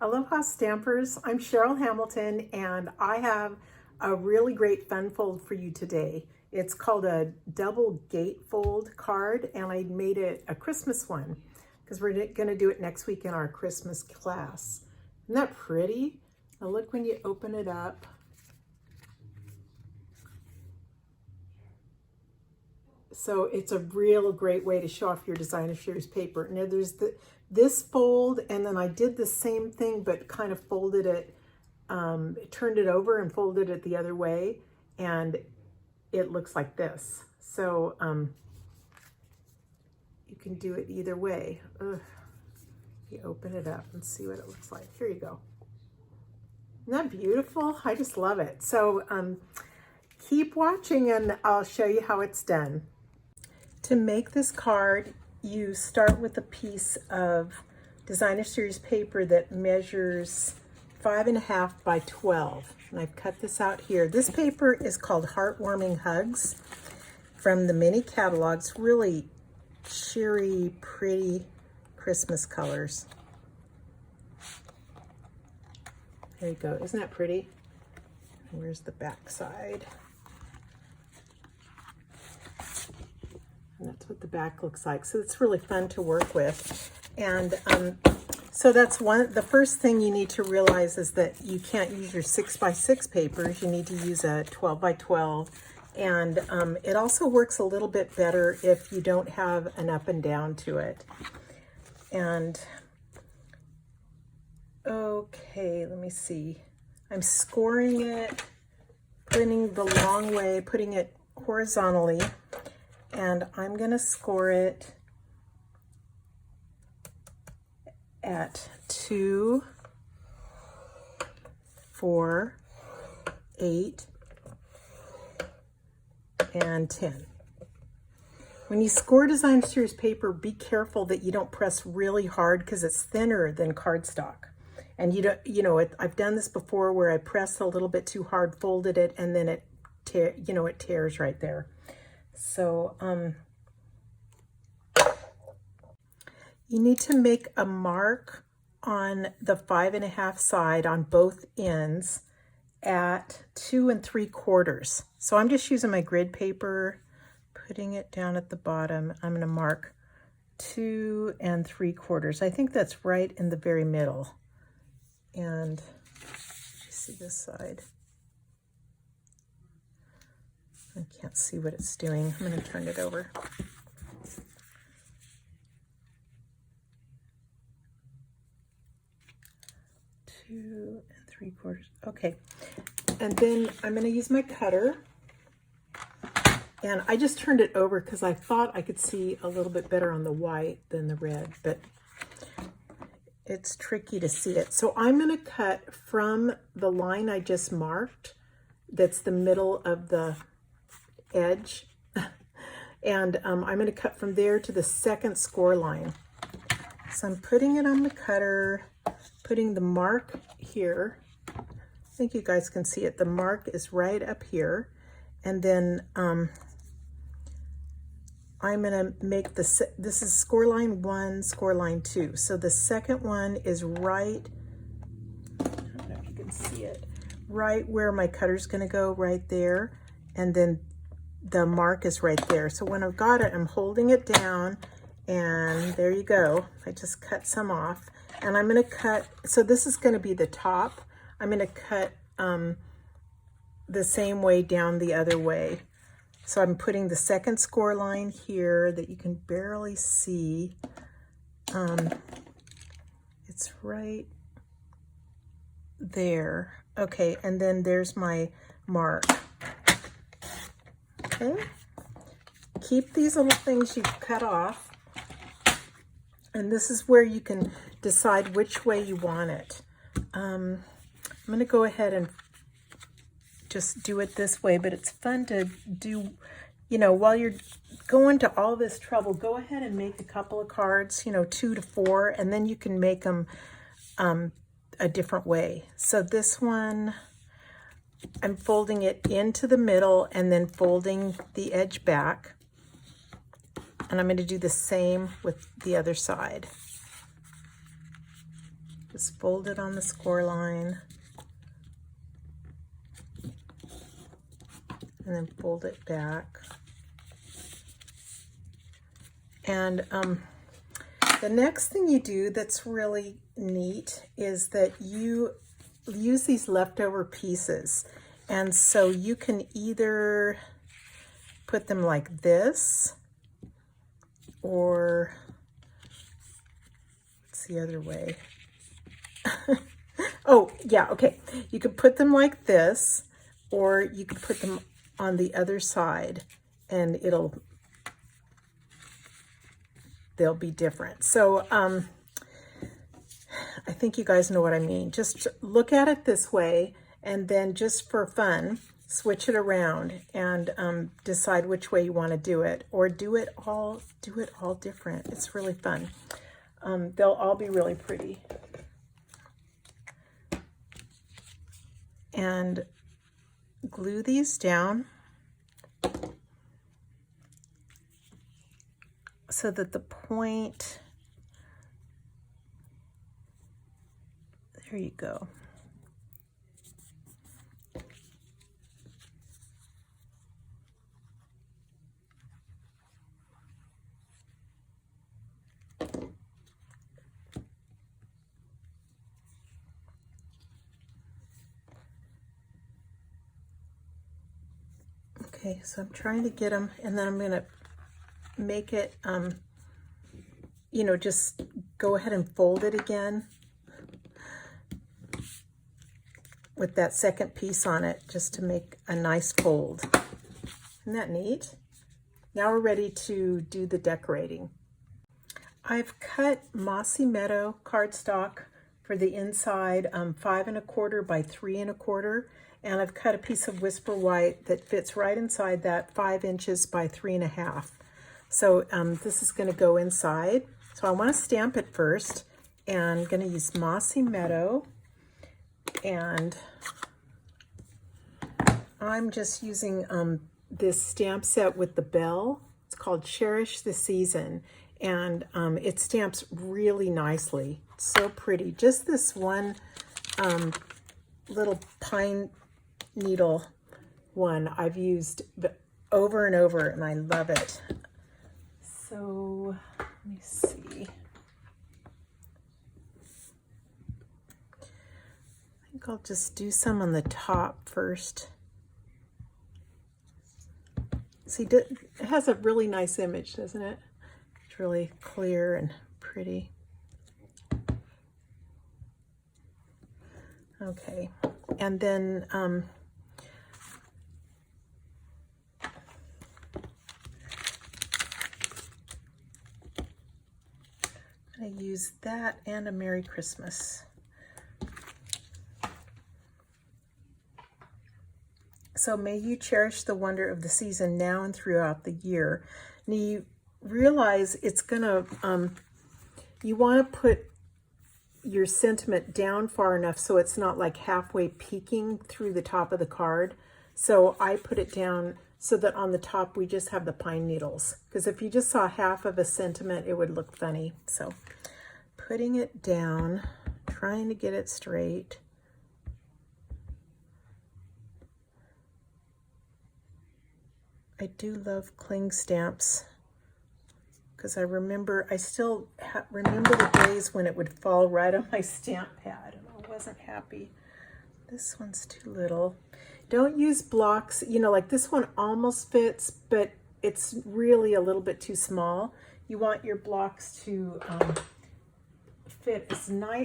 Aloha Stampers, I'm Cheryl Hamilton and I have a really great fun fold for you today. It's called a double gatefold card and I made it a Christmas one because we're going to do it next week in our Christmas class. Isn't that pretty? Now look when you open it up. So it's a real great way to show off your designer series paper. Now there's this fold, and then I did the same thing, but kind of folded it, turned it over and folded it the other way, and it looks like this. So you can do it either way. You open it up and see what it looks like. Here you go. Isn't that beautiful? I just love it. So keep watching and I'll show you how it's done. To make this card, you start with a piece of designer series paper that measures 5.5 by 12. And I've cut this out here. This paper is called Heartwarming Hugs from the mini catalogs. Really cheery, pretty Christmas colors. There you go. Isn't that pretty? And where's the back side? And that's what the back looks like. So it's really fun to work with. And so that's the first thing you need to realize is that you can't use your 6 by 6 papers. You need to use a 12 by 12. And it also works a little bit better if you don't have an up and down to it. And okay, let me see. I'm scoring it, putting the long way, putting it horizontally. And I'm going to score it at 2, 4, 8, and 10. When you score design series paper, be careful that you don't press really hard because it's thinner than cardstock. And I've done this before where I pressed a little bit too hard, folded it, and then it tears right there. So you need to make a mark on the 5.5 side on both ends at 2 3/4. So I'm just using my grid paper, putting it down at the bottom. I'm going to mark 2 3/4. I think that's right in the very middle. And you see this side. I can't see what it's doing. I'm going to turn it over. Two 3/4. Okay. And then I'm going to use my cutter. And I just turned it over because I thought I could see a little bit better on the white than the red, but it's tricky to see it. So I'm going to cut from the line I just marked. That's the middle of the edge, and I'm going to cut from there to the second score line. So I'm putting it on the cutter, putting the mark here. I think you guys can see it. The mark is right up here, and then I'm going to make this is score line 1, score line 2. So the second one is right, I don't know if you can see it, right where my cutter's going to go, right there, and then the mark is right there. So when I've got it, I'm holding it down, and there you go. I just cut some off, and I'm going to cut, so this is going to be the top. I'm going to cut the same way down the other way. So I'm putting the second score line here that you can barely see. It's right there. Okay, and then there's my mark. Okay, keep these little things you've cut off, and this is where you can decide which way you want it. I'm going to go ahead and just do it this way, but it's fun to do, while you're going to all this trouble, go ahead and make a couple of cards, 2 to 4, and then you can make them a different way. So this one, I'm folding it into the middle and then folding the edge back. And I'm going to do the same with the other side. Just fold it on the score line. And then fold it back. And the next thing you do that's really neat is that you use these leftover pieces. And so you can either put them like this, or what's the other way? Oh, yeah, okay. You could put them like this, or you could put them on the other side, and they'll be different. So I think you guys know what I mean. Just look at it this way, and then just for fun, switch it around and decide which way you want to do it, or do it all different. It's really fun. They'll all be really pretty. And glue these down so that the point, there you go. Okay, so I'm trying to get them, and then I'm going to make it, you know, just go ahead and fold it again with that second piece on it, just to make a nice fold. Isn't that neat? Now we're ready to do the decorating. I've cut Mossy Meadow cardstock for the inside, 5 1/4 by 3 1/4. And I've cut a piece of Whisper White that fits right inside that, 5 inches by 3 1/2. So this is going to go inside. So I want to stamp it first, and I'm going to use Mossy Meadow. And I'm just using this stamp set with the bell. It's called Cherish the Season. And it stamps really nicely. It's so pretty. Just this one little pine needle one I've used over and over, and I love it. So let me see. I think I'll just do some on the top first. See, it has a really nice image, doesn't it? It's really clear and pretty. Okay, and then I use that and a Merry Christmas. So may you cherish the wonder of the season now and throughout the year. And you realize it's gonna, you want to put your sentiment down far enough so it's not like halfway peeking through the top of the card. So I put it down so that on the top we just have the pine needles, because if you just saw half of a sentiment, it would look funny. So putting it down, trying to get it straight. I do love cling stamps, because I still remember the days when it would fall right on my stamp pad, and I wasn't happy. This one's too little. Don't use blocks, you know, like this one almost fits, but it's really a little bit too small. You want your blocks to fit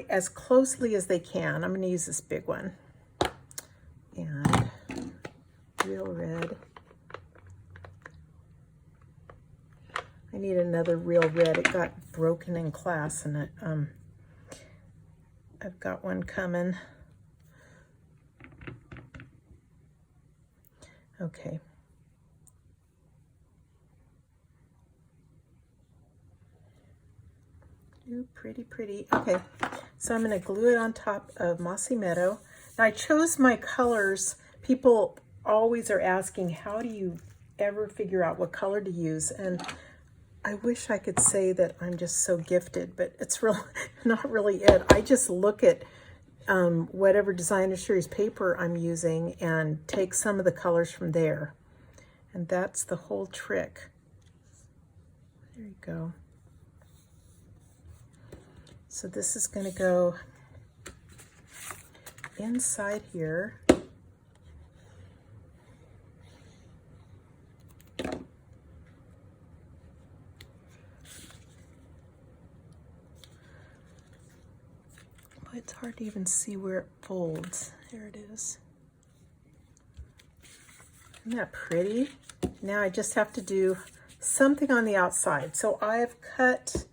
as closely as they can. I'm going to use this big one. And real red. I need another real red. It got broken in class, and I've got one coming. Okay. Ooh, pretty, pretty. Okay, so I'm going to glue it on top of Mossy Meadow. Now I chose my colors. People always are asking, how do you ever figure out what color to use? And I wish I could say that I'm just so gifted, but it's real not really it. I just look at whatever designer series paper I'm using and take some of the colors from there. And that's the whole trick. There you go. So this is going to go inside here. It's hard to even see where it folds. There it is. Isn't that pretty? Now I just have to do something on the outside. So I've cut,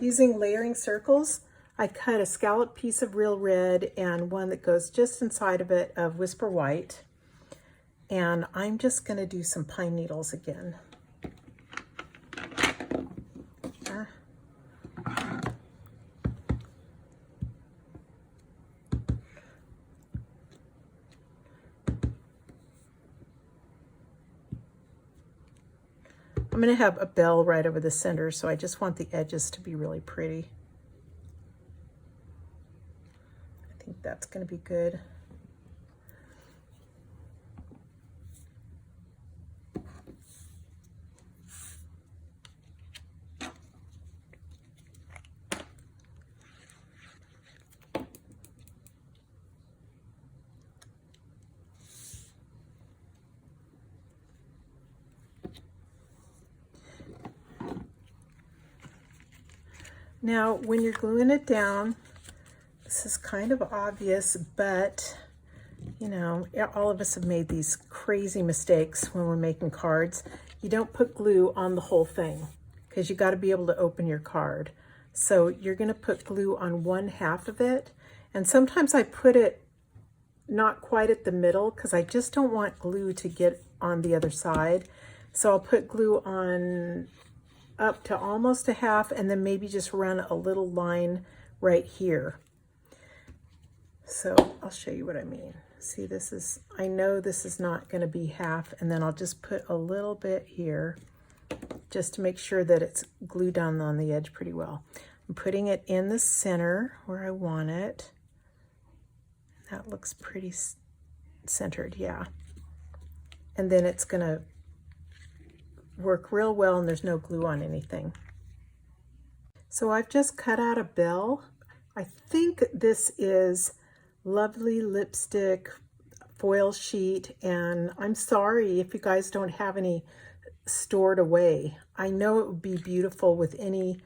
using layering circles, I cut a scalloped piece of Real Red and one that goes just inside of it of Whisper White. And I'm just going to do some pine needles again. I'm going to have a bell right over the center, so I just want the edges to be really pretty. I think that's going to be good. Now, when you're gluing it down, this is kind of obvious, but you know, all of us have made these crazy mistakes when we're making cards. You don't put glue on the whole thing because you got to be able to open your card. So you're going to put glue on one half of it. And sometimes I put it not quite at the middle because I just don't want glue to get on the other side. So I'll put glue on up to almost a half and then maybe just run a little line right here. So I'll show you what I mean. See, this is, I know this is not going to be half, and then I'll just put a little bit here just to make sure that it's glued down on the edge pretty well. I'm putting it in the center where I want it. That looks pretty centered, yeah. And then it's going to work real well and there's no glue on anything. So I've just cut out a bell. I think this is Lovely Lipstick foil sheet, and I'm sorry if you guys don't have any stored away. I know it would be beautiful with any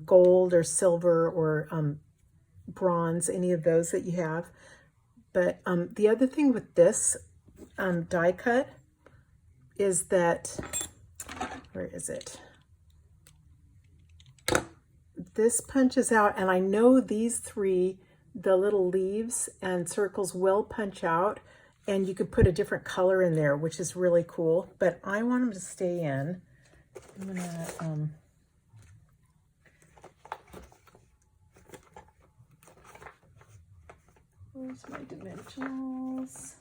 gold or silver or bronze, any of those that you have. But the other thing with this die cut is that, where is it? This punches out, and I know these three, the little leaves and circles, will punch out, and you could put a different color in there, which is really cool, but I want them to stay in. I'm gonna where's my dimensionals?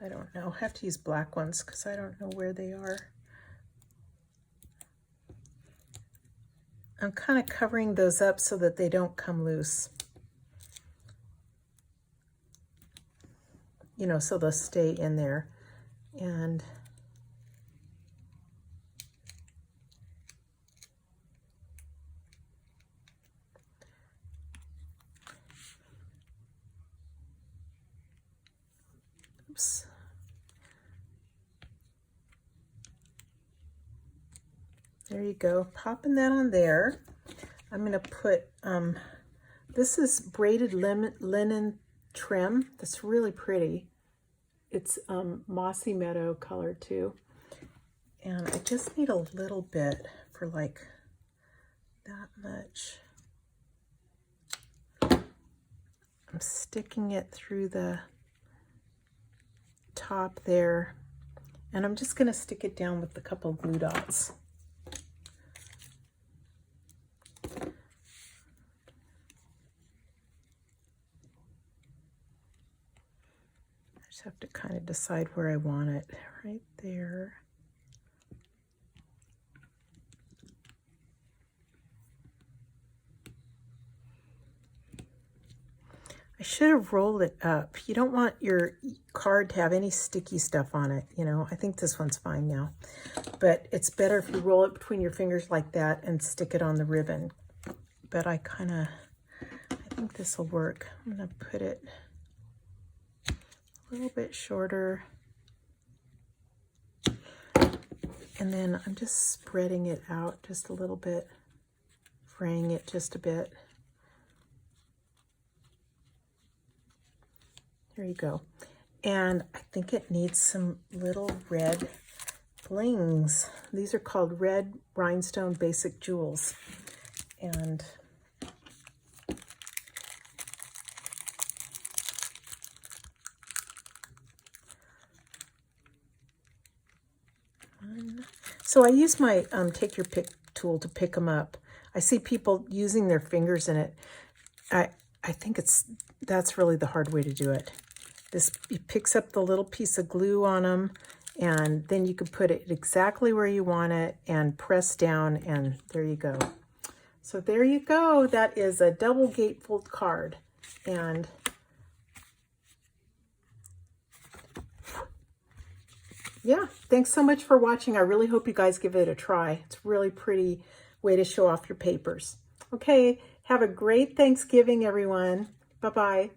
I don't know. I have to use black ones because I don't know where they are. I'm kind of covering those up so that they don't come loose. You know, so they'll stay in there. And oops. There you go, popping that on there. I'm gonna put, this is braided linen trim. That's really pretty. It's mossy meadow color too. And I just need a little bit for like that much. I'm sticking it through the top there. And I'm just gonna stick it down with a couple glue dots. Have to kind of decide where I want it. Right there. I should have rolled it up. You don't want your card to have any sticky stuff on it, you know. I think this one's fine now. But it's better if you roll it between your fingers like that and stick it on the ribbon. But I think this will work. I'm going to put it a little bit shorter. And then I'm just spreading it out just a little bit, fraying it just a bit. There you go. And I think it needs some little red blings. These are called red rhinestone basic jewels. And so I use my take your pick tool to pick them up. I see people using their fingers in it. I think that's really the hard way to do it. It picks up the little piece of glue on them, and then you can put it exactly where you want it and press down, and there you go. So there you go. That is a double gatefold card. And yeah, thanks so much for watching. I really hope you guys give it a try. It's a really pretty way to show off your papers. Okay, have a great Thanksgiving, everyone. Bye-bye.